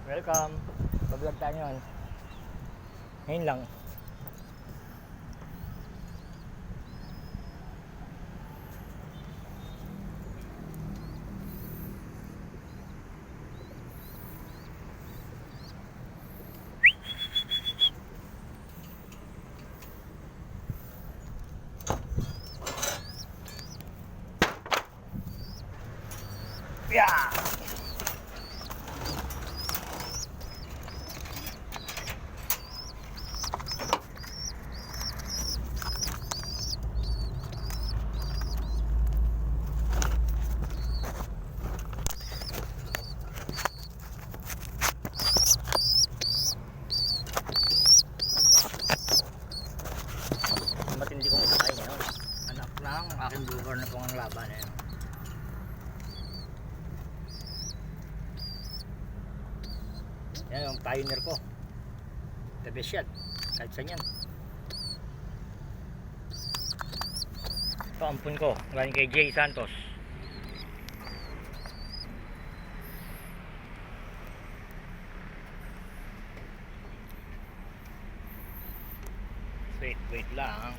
Welcome. Pag-vlog tayo ngayon. Ngayon lang. Yeah! Matindi kong isakay ngayon. Anak ng aking bluebird na pong ang laban eh. Yan yung pioneer ko. The best yan. Kahit saan yan. Ito ampun ko. Galing kay Jay Santos. Wait lang.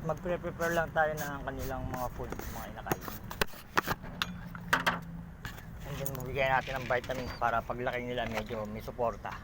Magpre-prepare lang tayo ng kanilang mga food, mga inakay. And then magbigay natin ng vitamins para paglaki nila medyo may suporta.